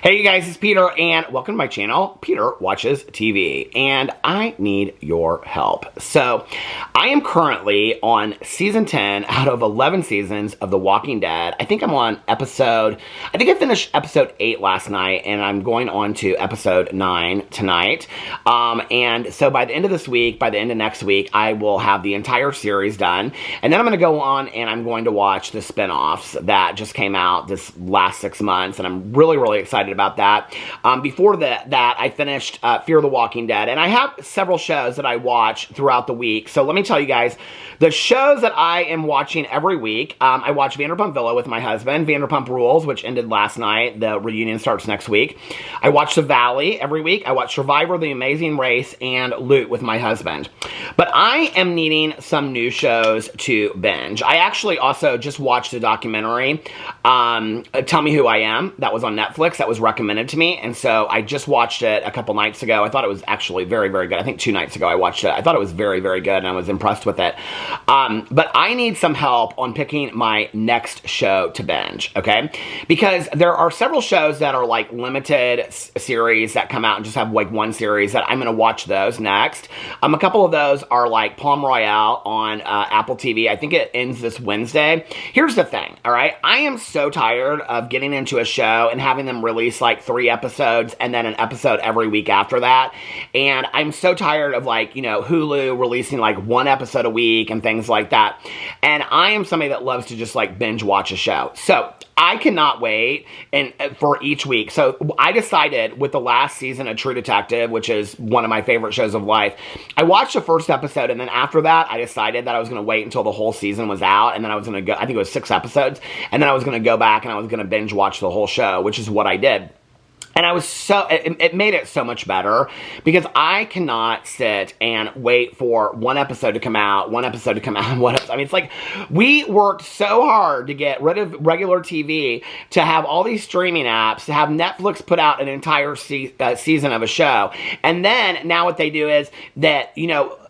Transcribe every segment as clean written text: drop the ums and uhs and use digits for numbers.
Hey you guys, it's Peter and welcome to my channel, Peter Watches TV, and I need your help. So, I am currently on season 10 out of 11 seasons of The Walking Dead. I think I finished episode 8 last night and I'm going on to episode 9 tonight. And so by the end of this week, by the end of next week, I will have the entire series done. And then I'm going to go on and I'm going to watch the spin-offs that just came out this last 6 months, and I'm really excited about that. Before that, I finished Fear the Walking Dead, and I have several shows that I watch throughout the week. So let me tell you guys, the shows that I am watching every week, I watch Vanderpump Villa with my husband, Vanderpump Rules, which ended last night. The reunion starts next week. I watch The Valley every week. I watch Survivor, The Amazing Race, and Loot with my husband. But I am needing some new shows to binge. I actually also just watched a documentary, Tell Me Who I Am, that was on Netflix, that was recommended to me, and so I just watched it a couple nights ago. I thought it was actually very good. I think 2 nights ago I watched it. I thought it was very good, and I was impressed with it. But I need some help on picking my next show to binge, okay? Because there are several shows that are like limited series that come out and just have like one series that I'm going to watch those next. A couple of those are like Palm Royale on Apple TV. I think it ends this Wednesday. Here's the thing, all right? I am so tired of getting into a show and having them release like 3 episodes and then an episode every week after that. And I'm so tired of like, Hulu releasing like 1 episode a week and things like that. And I am somebody that loves to just like binge watch a show. So I cannot wait for each week. So I decided with the last season of True Detective, which is one of my favorite shows of life, I watched the first episode, and then after that, I decided that I was going to wait until the whole season was out, and then I was going to go, I think it was 6 episodes, and then I was going to go back and I was going to binge watch the whole show, which is what I did. And it made it so much better because I cannot sit and wait for one episode to come out. I mean, it's like we worked so hard to get rid of regular TV, to have all these streaming apps, to have Netflix put out an entire season of a show. And then now what they do is that,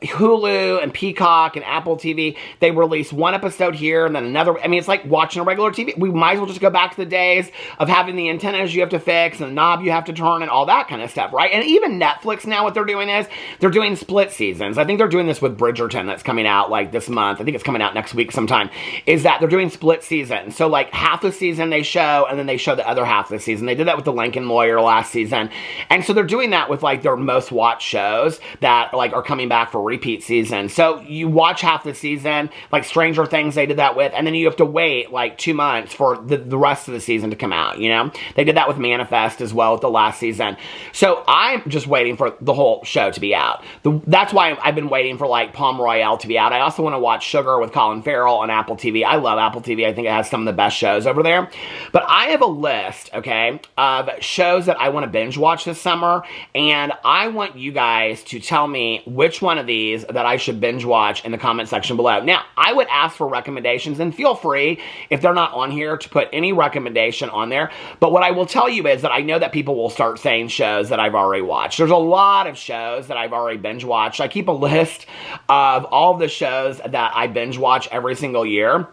Hulu and Peacock and Apple TV, they release 1 episode here and then another. I mean, it's like watching a regular TV. We might as well just go back to the days of having the antennas you have to fix and the knob you have to turn and all that kind of stuff, right? And even Netflix now, what they're doing is they're doing split seasons. I think they're doing this with Bridgerton that's coming out like this month. I think it's coming out next week sometime, is that they're doing split seasons. So like half the season they show and then they show the other half of the season. They did that with The Lincoln Lawyer last season. And so they're doing that with like their most watched shows that like are coming back for repeat season. So you watch half the season, like Stranger Things they did that with, and then you have to wait like 2 months for the rest of the season to come out, They did that with Manifest as well with the last season. So I'm just waiting for the whole show to be out. That's why I've been waiting for like Palm Royale to be out. I also want to watch Sugar with Colin Farrell on Apple TV. I love Apple TV. I think it has some of the best shows over there. But I have a list, okay, of shows that I want to binge watch this summer, and I want you guys to tell me which one of these that I should binge watch in the comment section below. Now, I would ask for recommendations, and feel free, if they're not on here, to put any recommendation on there. But what I will tell you is that I know that people will start saying shows that I've already watched. There's a lot of shows that I've already binge watched. I keep a list of all of the shows that I binge watch every single year.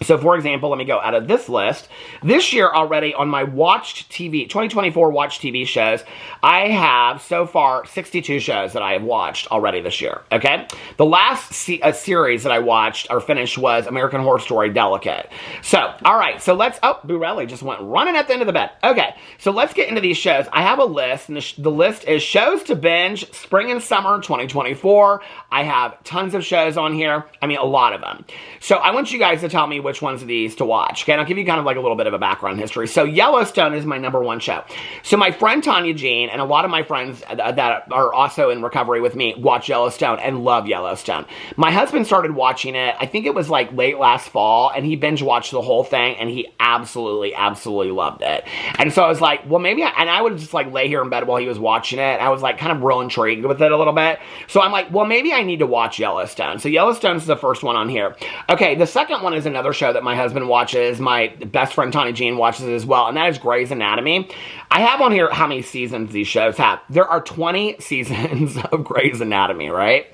So, for example, let me go out of this list. This year already on my watched TV, 2024 watched TV shows, I have so far 62 shows that I have watched already this year, okay? The last series that I watched or finished was American Horror Story Delicate. So, all right, so Burelli just went running at the end of the bed. Okay, so let's get into these shows. I have a list, and the list is shows to binge spring and summer 2024. I have tons of shows on here. I mean, a lot of them. So I want you guys to tell me which ones of these to watch. Okay, and I'll give you kind of like a little bit of a background history. So Yellowstone is my #1 show. So my friend Tanya Jean and a lot of my friends that are also in recovery with me watch Yellowstone and love Yellowstone. My husband started watching it, I think it was like late last fall, and he binge watched the whole thing, and he absolutely loved it. And so I was like, well, maybe I would just like lay here in bed while he was watching it. I was like kind of real intrigued with it a little bit. So I'm like, well, maybe I need to watch Yellowstone. So Yellowstone's the first one on here. Okay, the second one is another show that my husband watches. My best friend Tanya Jean watches it as well, and that is Grey's Anatomy. I have on here how many seasons these shows have. There are 20 seasons of Grey's Anatomy, right?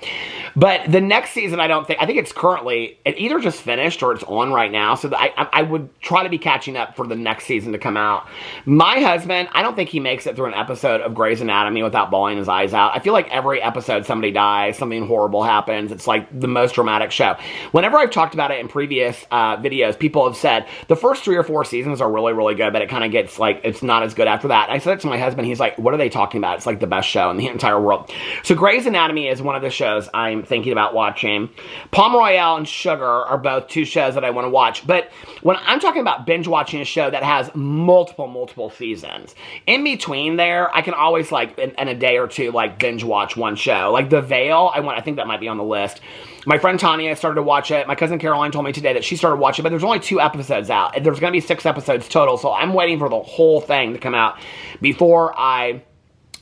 But the next season, I think it's currently, it either just finished or it's on right now. So I would try to be catching up for the next season to come out. My husband, I don't think he makes it through an episode of Grey's Anatomy without bawling his eyes out. I feel like every episode somebody dies, something horrible happens. It's like the most dramatic show. Whenever I've talked about it in previous videos, people have said the first 3 or 4 seasons are really, really good, but it kind of gets like, it's not as good after that. I said it to my husband. He's like, what are they talking about? It's like the best show in the entire world. So Grey's Anatomy is one of the shows I'm thinking about watching. Palm Royale and Sugar are both 2 shows that I want to watch. But when I'm talking about binge watching a show that has multiple seasons, in between there, I can always like in a day or two like binge watch one show. Like The Veil, I think that might be on the list. My friend Tanya started to watch it. My cousin Caroline told me today that she started watching it, but there's only 2 episodes out. There's going to be 6 episodes total, so I'm waiting for the whole thing to come out before I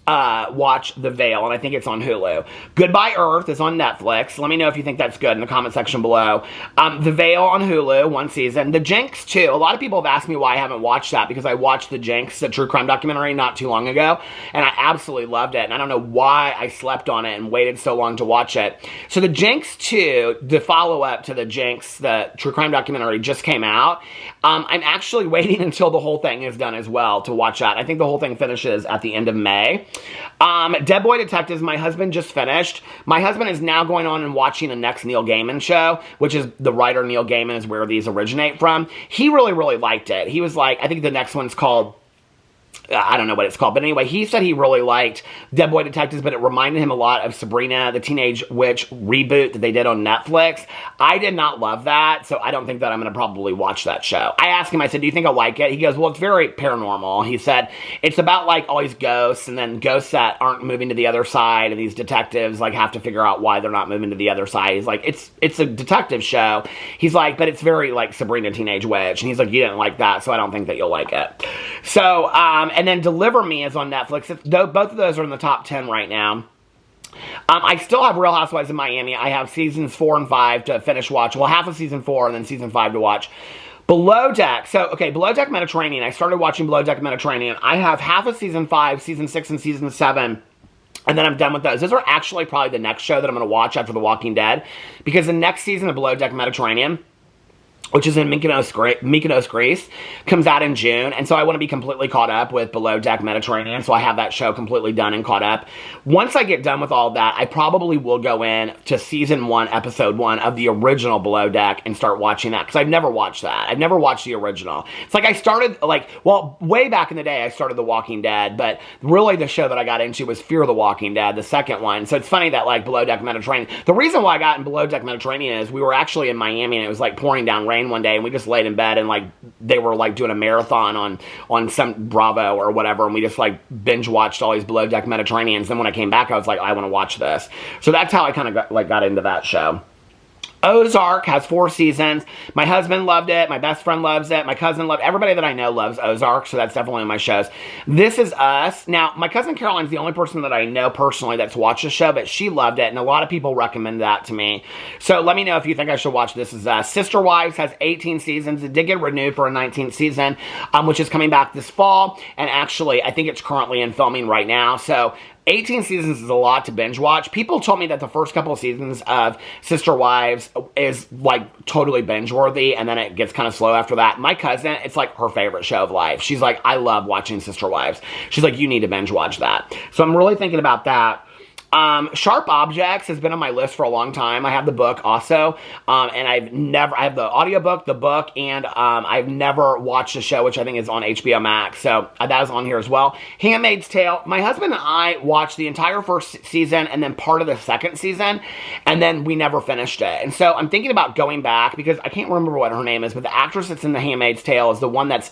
watch The Veil, and I think it's on Hulu. Goodbye Earth is on Netflix. Let me know if you think that's good in the comment section below. The Veil on Hulu, 1 season. The Jinx, too. A lot of people have asked me why I haven't watched that, because I watched The Jinx, the true crime documentary, not too long ago, and I absolutely loved it, and I don't know why I slept on it and waited so long to watch it. So The Jinx 2, the follow-up to The Jinx, the true crime documentary, just came out. I'm actually waiting until the whole thing is done as well to watch that. I think the whole thing finishes at the end of May. Dead Boy Detectives, my husband just finished. My husband is now going on and watching the next Neil Gaiman show, which is the writer Neil Gaiman is where these originate from. He really, really liked it. He was like, I think the next one's called, I don't know what it's called, but anyway, he said he really liked Dead Boy Detectives, but it reminded him a lot of Sabrina, the Teenage Witch reboot that they did on Netflix. I did not love that, so I don't think that I'm going to probably watch that show. I asked him, I said, do you think I'll like it? He goes, well, it's very paranormal. He said, it's about like all these ghosts, and then ghosts that aren't moving to the other side, and these detectives like have to figure out why they're not moving to the other side. He's like, it's a detective show. He's like, but it's very like Sabrina, Teenage Witch, and he's like, you didn't like that, so I don't think that you'll like it. So, and then Deliver Me is on Netflix. Both of those are in the top 10 right now. I still have Real Housewives of Miami. I have seasons 4 and 5 to finish watch. Well, half of season 4 and then season 5 to watch. Below Deck. So, okay, Below Deck Mediterranean. I started watching Below Deck Mediterranean. I have half of season 5, season 6, and season 7. And then I'm done with those. Those are actually probably the next show that I'm going to watch after The Walking Dead. Because the next season of Below Deck Mediterranean, which is in Mykonos, Greece, comes out in June. And so I want to be completely caught up with Below Deck Mediterranean. So I have that show completely done and caught up. Once I get done with all that, I probably will go in to season 1, episode 1 of the original Below Deck and start watching that. Because I've never watched that. I've never watched the original. It's like I started, way back in the day, I started The Walking Dead. But really the show that I got into was Fear the Walking Dead, the second one. So it's funny that like Below Deck Mediterranean. The reason why I got in Below Deck Mediterranean is we were actually in Miami and it was like pouring down rain one day, and we just laid in bed and like they were like doing a marathon on some Bravo or whatever, and we just like binge watched all these Below Deck Mediterraneans. Then when I came back, I was like, I want to watch this. So that's how I kind of got into that show. Ozark has 4 seasons. My husband loved it. My best friend loves it. My cousin loved it. Everybody that I know loves Ozark, so that's definitely on my shows. This Is Us. Now, my cousin Caroline's the only person that I know personally that's watched the show, but she loved it, and a lot of people recommend that to me. So let me know if you think I should watch This Is Us. Sister Wives has 18 seasons. It did get renewed for a 19th season, which is coming back this fall, and actually, I think it's currently in filming right now, so 18 seasons is a lot to binge watch. People told me that the first couple of seasons of Sister Wives is like totally binge worthy, and then it gets kind of slow after that. My cousin, it's like her favorite show of life. She's like, I love watching Sister Wives. She's like, you need to binge watch that. So I'm really thinking about that. Sharp Objects has been on my list for a long time. I have the book also, and I have the audiobook, the book, and I've never watched the show, which I think is on HBO Max, so that is on here as well. Handmaid's Tale. My husband and I watched the entire first season and then part of the second season, and then we never finished it. And so I'm thinking about going back, because I can't remember what her name is, but the actress that's in The Handmaid's Tale is the one that's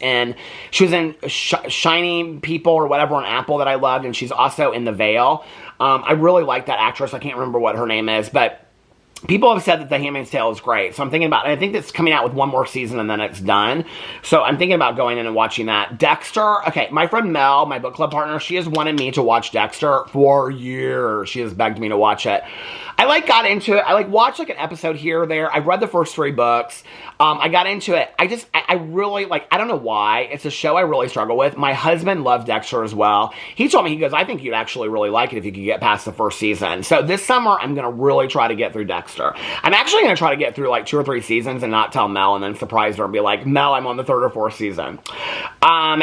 she was in Shining People or whatever on Apple that I loved, and she's also in The Veil. I really like that actress. I can't remember what her name is, but people have said that The Handmaid's Tale is great. So I'm thinking about, and I think it's coming out with one more season and then it's done. So I'm thinking about going in and watching that. Dexter. Okay, my friend Mel, my book club partner, she has wanted me to watch Dexter for years. She has begged me to watch it. I got into it. I watched an episode here or there. I read the first 3 books. I got into it. I really I don't know why. It's a show I really struggle with. My husband loved Dexter as well. He told me, he goes, I think you'd actually really like it if you could get past the first season. So this summer, I'm going to really try to get through Dexter. I'm actually going to try to get through 2 or 3 seasons and not tell Mel and then surprise her and be like, Mel, I'm on the 3rd or 4th season.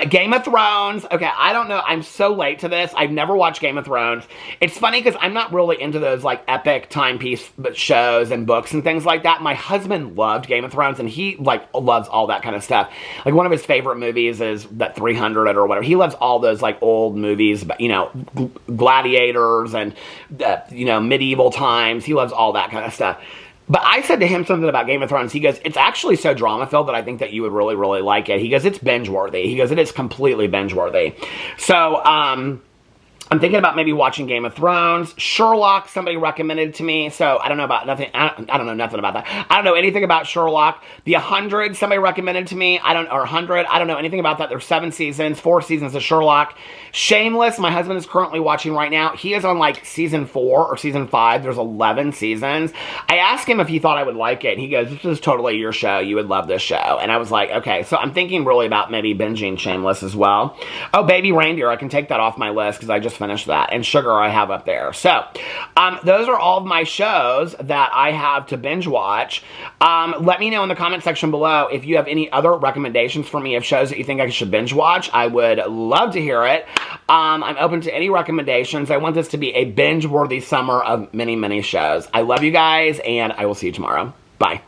Game of Thrones. Okay, I don't know. I'm so late to this. I've never watched Game of Thrones. It's funny because I'm not really into those epic timepiece shows and books and things like that. My husband loved Game of Thrones and he loves all that kind of stuff. One of his favorite movies is that 300 or whatever. He loves all those old movies, but gladiators and medieval times. He loves all that kind of stuff. But I said to him something about Game of Thrones. He goes, it's actually so drama-filled that I think that you would really, really like it. He goes, it's binge-worthy. He goes, it is completely binge-worthy. So, I'm thinking about maybe watching Game of Thrones. Sherlock, somebody recommended to me, so I don't know about nothing. I don't know nothing about that. I don't know anything about Sherlock. The 100, somebody recommended to me. Or 100, I don't know anything about that. There's 7 seasons, 4 seasons of Sherlock. Shameless, my husband is currently watching right now. He is on season 4 or season 5. There's 11 seasons. I asked him if he thought I would like it, and he goes, this is totally your show. You would love this show. And I was like, okay. So I'm thinking really about maybe binging Shameless as well. Oh, Baby Reindeer, I can take that off my list because I just finished that. And Sugar I have up there. So, those are all of my shows that I have to binge watch. Let me know in the comment section below if you have any other recommendations for me of shows that you think I should binge watch. I would love to hear it. I'm open to any recommendations. I want this to be a binge-worthy summer of many, many shows. I love you guys, and I will see you tomorrow. Bye.